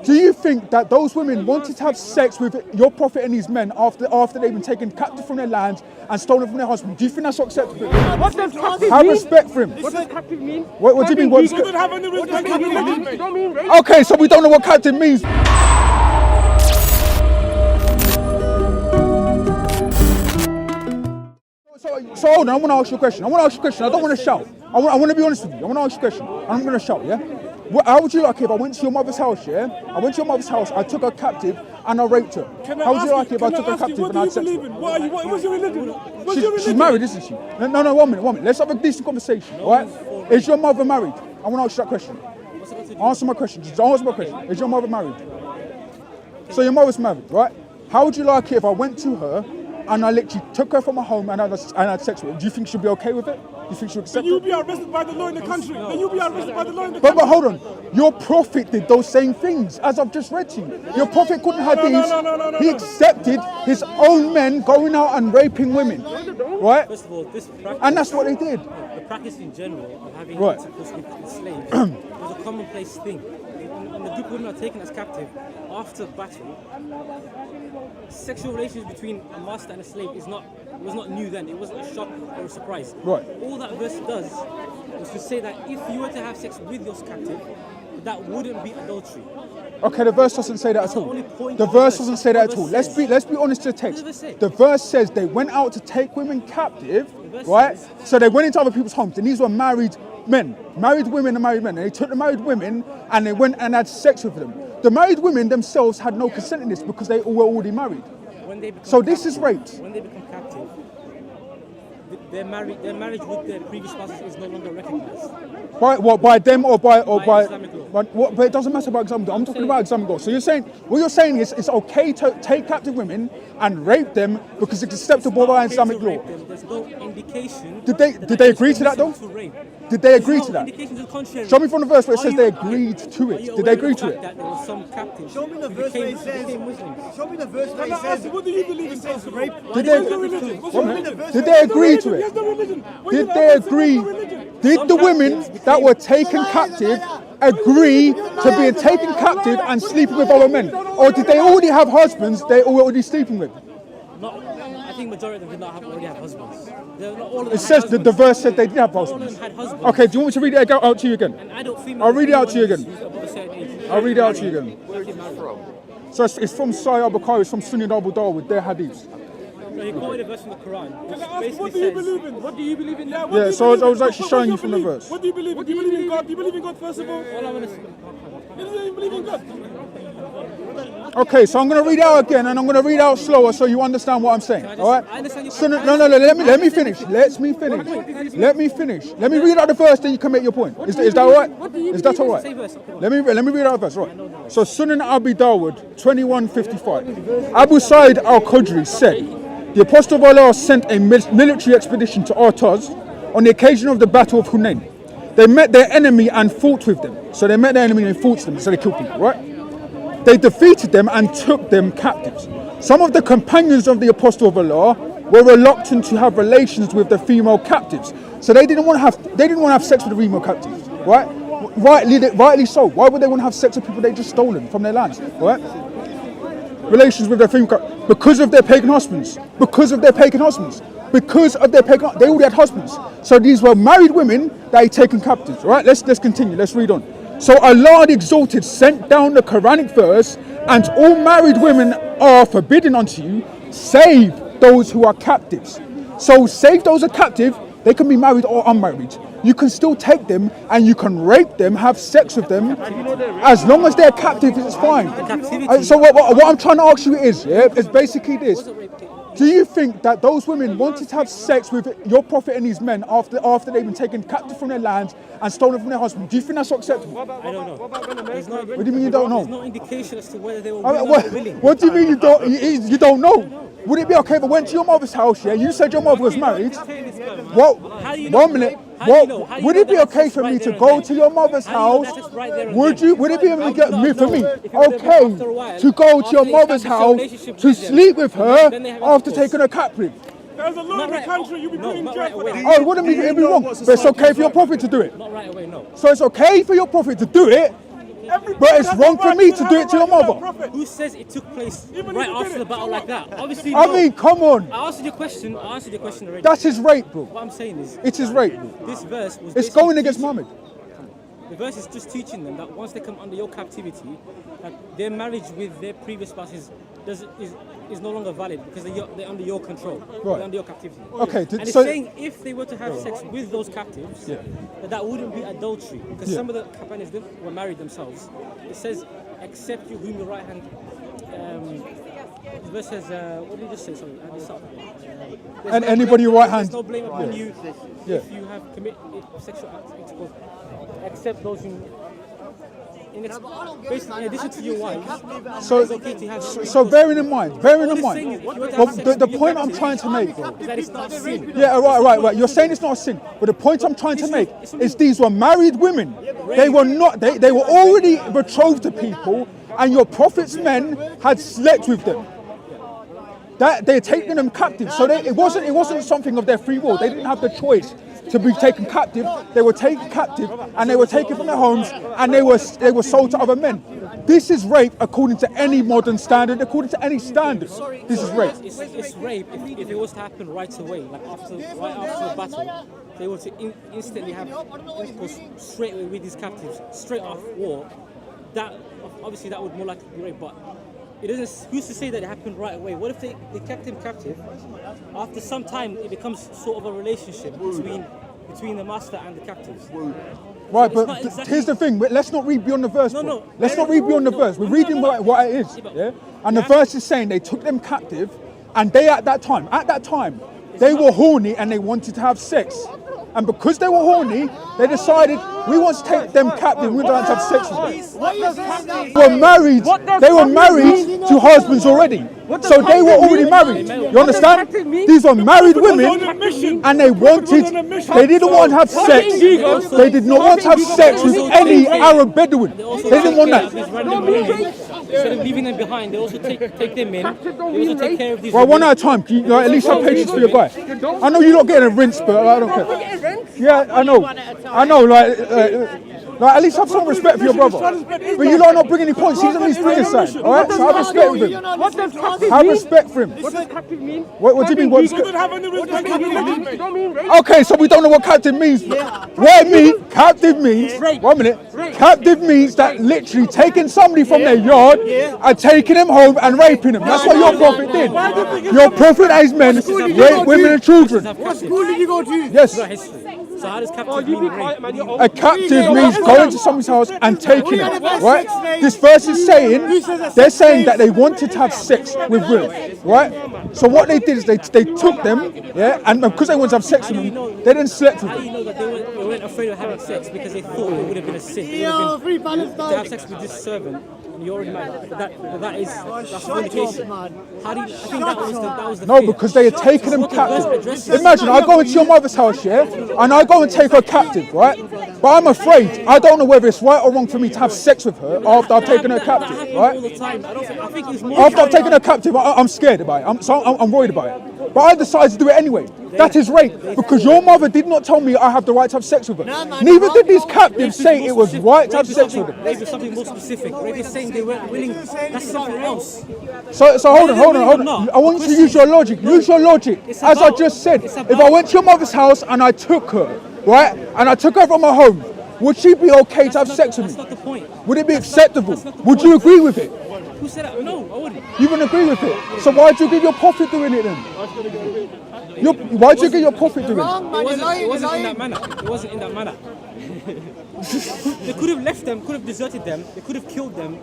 Do you think that those women wanted to have sex with your prophet and his men after they've been taken captive from their lands and stolen from their husbands? Do you think that's acceptable? What does captive mean? Have respect for him. What does captive mean? What do you mean? You don't have any respect for religion. You don't mean rape? Okay, so we don't know what captive means. So hold on, I want to ask you a question. I don't want to shout. I want to be honest with you. I want to ask you a question. I'm going to shout, yeah? How would you like it if I went to your mother's house, yeah? I went to your mother's house, I took her captive and I raped her. How would you like it if I took her captive and I had sex with her? What's your religion? She's married, isn't she? No, 1 minute. Let's have a decent conversation, all right? Is your mother married? I want to ask you that question. Answer my question. Just answer my question. Is your mother married? So your mother's married, right? How would you like it if I went to her and I literally took her from her home and I had sex with her? Do you think she'd be okay with it? Do you think she'd accept it? Then you'll be arrested by the law in the country. But hold on. Your prophet did those same things, as I've just read to you. Your prophet couldn't have these. He accepted his own men going out and raping women, right? First of all, this practice, and that's what they did. The practice in general of having Right. intercourse with slaves was a commonplace thing. When the group of women are taken as captive after battle, sexual relations between a master and a slave was not new then. It wasn't a shock or a surprise. Right. All that verse does was to say that if you were to have sex with your captive, that wouldn't be adultery. Okay, the verse doesn't say that at all. the only point The of the verse verse. doesn't say that at all. The verse Let's be honest to the text. What does the verse say? The verse says they went out to take women captive, verse right? says- So they went into other people's homes, and these were married men, married women and married men. And they took the married women and they went and had sex with them. The married women themselves had no consent in this because they were already married. When they become So this is rape. When they become captive, their marriage with their previous spouses is no longer recognized. By them or by Islamic law. but it doesn't matter about Islamic law. I'm talking about Islamic law. So what you're saying is it's okay to take captive women and rape them because it's acceptable by Islamic law. There's no indication. Did they agree to that though? Did they agree to that? Show me from the verse where it says they agreed to it. Did they agree to it? That there was some captives. Show me the verse where it says. Show me the verse where it says. What do you believe in? Says rape. Did What's they agree to it? Did they agree? Did the women that were taken captive agree to being taken captive and sleeping with other men? Or did they already have husbands they were already sleeping with? I think majority of them did not already have husbands. All of them It says that the verse said they did have All of them husbands. had husbands. Okay, do you want me to read it out to you again? An adult female. I'll read it out to you again. who's above a certain age. I'll read it out to you again. Where is it from? So it's from Sahih al-Bukhari, it's from Sunan Abu Dawud with their hadiths. No, he quoted a verse from the Quran. Which What basically do you says, believe in? What do you believe in? Yeah, so I was actually showing you from the verse. What do you believe in? Do you believe in God? Do you believe in God first of all? all I'm gonna say. You don't believe in God. Okay, so I'm going to read it out again, and I'm going to read it out slower so you understand what I'm saying. All right? I understand your So point. no. Let me finish. Let me finish. Let me read out the verse, then you can make your point. Is that all right? Is that all right? Say verse. Let me read out the verse. Right. So Sunan Abi Dawud 21:55. Abu Sa'id al-Khudri said, "The Apostle of Allah sent a military expedition to Artaz on the occasion of the Battle of Hunain. They met their enemy and fought with them. So they met their enemy and fought them. So they killed people, right? They defeated them and took them captives. Some of the companions of the Apostle of Allah were reluctant to have relations with the female captives. So they didn't want to have sex with the female captives, right? Rightly so. Why would they want to have sex with people they just stolen from their lands, right? Relations with their female captives because of their pagan husbands. They already had husbands. So these were married women that had taken captives, right? Let's continue. Let's read on. So Allah the Exalted sent down the Quranic verse, and all married women are forbidden unto you, save those who are captives. So save those who are captive, they can be married or unmarried. You can still take them and you can rape them, have sex with them, as long as they're captive, it's fine. So what I'm trying to ask you is basically this. Do you think that those women wanted to have sex with your prophet and his men after they've been taken captive from their lands and stolen from their husbands? Do you think that's acceptable? I don't know. What do you mean you don't know? There's no indication as to whether they were willing or not willing. What do you mean you don't know? Would it be okay if I went to your mother's house, yeah? You said your mother was married. What? How do you know? 1 minute. How do you know? How do you Would know it be that okay it's for right me there to and go then? to your mother's How do you know house? that it's right there and Would then? you? Would it be How do you not for me know? If you were there okay after a while, to go to your after you mother's established a house relationship to with them, sleep with her then they have after intercourse? taking her captive? There's a law in Not the right- country. You'll be no, put in not jail right for away. that. Oh, it wouldn't be wrong, but it's okay for your prophet to do it. Not right away, no. So it's okay for your prophet to do it, But it's wrong for me to do it to your mother. Who says it took place right after the battle like that? Obviously, I no. mean, come on. I answered your question already. That's his rape, bro. What I'm saying is, It is rape. this verse was. It's basically going against teaching- Muhammad. The verse is just teaching them that once they come under your captivity, that their marriage with their previous spouses is no longer valid because they're under your control. Right. They're under your captivity. Okay, And it's so- saying if they were to have sex with those captives, that wouldn't be adultery because some of the companions were married themselves. It says, "Except you whom your right hand." The verse says, "What did you just say?" Sorry, I had this up. There's And no anybody blame- right hand. There's no blame upon you Yeah. if you have committed sexual acts, except those who. Basically, in addition to your wives, So, it's okay to have. so bearing in mind, What I'm saying is, if you were to have well, sex the with your point I'm captive, trying to make, bro. is that it's not a sin. Yeah, right. You're saying it's not a sin, but the point I'm trying to make is these were married women. They were not. They were already betrothed to people, and your prophet's men had slept with them. That they're taking them captive. So it wasn't something of their free will. They didn't have the choice to be taken captive. They were taken captive, and they were taken from their homes, and they were sold to other men. This is rape according to any modern standard, according to any standard. This is rape. It's rape if it was to happen right away, like right after the battle. They were to instantly have intercourse straight away with these captives, straight off war. That obviously that would more likely be rape, but it doesn't. Who's to say that it happened right away? What if they kept him captive? After some time, it becomes sort of a relationship between the master and the captives. Right, It's but not exactly- here's the thing. Let's not read beyond the verse. No, bro. no. Let's not read beyond the verse. We're reading what it is. Yeah, and the verse is saying they took them captive, and they at that time, they were horny and they wanted to have sex. And because they were horny, they decided we want to take them captive. We don't have to have sex with them. They were married to husbands already. So they were already married. You understand? These were married women, and they didn't want to have sex. They did not want to have sex with any Arab Bedouin. They didn't want that. Instead of leaving them behind, they also take them in. They also take care of these. Well, one at a time. Can you at least have patience for your guy? I know you're not getting a rinse, but I don't care. Yeah, I know. Like, at least have some respect for your brother. But you lot are not bringing any points. He's on his bringing side. Alright? So have respect with him. What does captive Have mean? respect for him. What does captive mean? What do you mean? What's You don't have any respect for religion. You don't mean rape? Okay, so we don't know what captive means. What it means, captive means, 1 minute, captive means that literally taking somebody from their yard and taking them home and raping them. That's what your prophet did. Your prophet and his men rape women and children. What school did you go to? Yes. History. So how does captive mean rape? A captive means going to somebody's house and taking them, right? This verse is saying, they're saying that they wanted to have sex with women, right? So what they did is they took them, yeah, and because they wanted to have sex with them, they didn't slept with How do you them. know that they weren't afraid of having sex because they thought it would have been a sin? It would have Free been, to have Palestine. sex with this servant, and you're already married. That's fornication. How do you? I think that was the No, fear. because they had taken them What the verse captive. addresses- Imagine I go into your mother's house, yeah, and I go and take her captive, right? But I'm afraid, I don't know whether it's right or wrong for me to have sex with her after I've taken her That captive, happens all right? the time. I think it's more. After I've taken her captive, I'm scared about it. I'm worried about it. But I decided to do it anyway. That is rape, because your mother did not tell me I have the right to have sex with her. Neither did these captives say it was right to have sex with them. Rape is something more specific. Rape is saying they weren't willing. That's something else. So hold on. I want you to use your logic. Use your logic. As I just said, if I went to your mother's house and I took her, right, and I took her from her home, would she be okay to have sex with That's me? not the point. Would it be acceptable? Would you agree with it? Who said that? No, I wouldn't. You wouldn't agree with it. So why'd you give your prophet doing it then? Why'd you give your prophet doing it? It wasn't in that manner. It wasn't in that manner. They could have left them, could have deserted them, they could have killed them.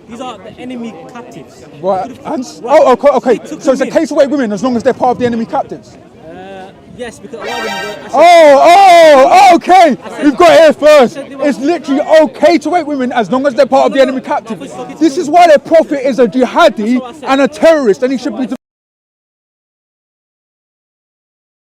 These are the enemy captives. Right. They could And, have- okay. They took So it's a them in. case away women as long as they're part of the enemy captives. Yes, because a lot of them were. Okay. We've got it here first. It's literally okay to rape women as long as they're part of the enemy captive. This is why their prophet is a jihadi and a terrorist, and he should be.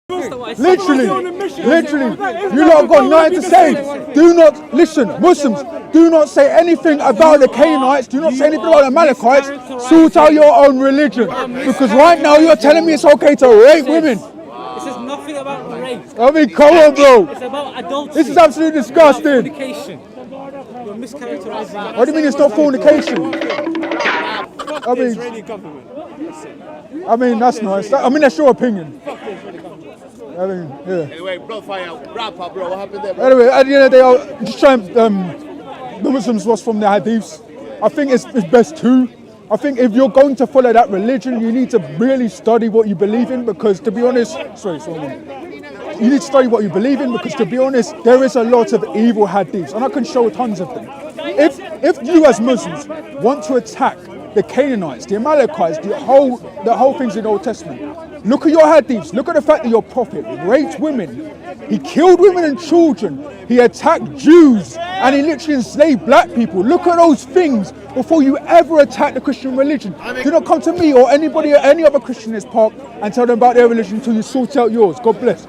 Literally, you lot have got nothing to say. Do not listen, Muslims. Do not say anything about the Canaanites. Do not say anything about the Amalekites. Sort out your own religion, because right now you're telling me it's okay to rape women. It says nothing about rape. I mean, come on, bro. It's about adultery. This is absolutely disgusting. Fornication. You're mischaracterizing. What do you mean it's not fornication? Fuck I the mean- Israeli government. I mean, that's nice. I mean, that's your opinion. I mean, yeah. Anyway, Bloodfire, wrap up, bro. What happened there, bro? Anyway, at the end of the day, I'll just try and the Muslims was from the hadiths. I think it's best too. I think if you're going to follow that religion, you need to really study what you believe in, because to be honest, you need to study what you believe in, because to be honest, there is a lot of evil hadiths, and I can show tons of them. If you as Muslims want to attack the Canaanites, the Amalekites, the whole things in the Old Testament, look at your hadiths. Look at the fact that your prophet raped women. He killed women and children. He attacked Jews, and he literally enslaved black people. Look at those things before you ever attack the Christian religion. Do not come to me or anybody or any other Christian in this park and tell them about their religion until you sort out yours. God bless.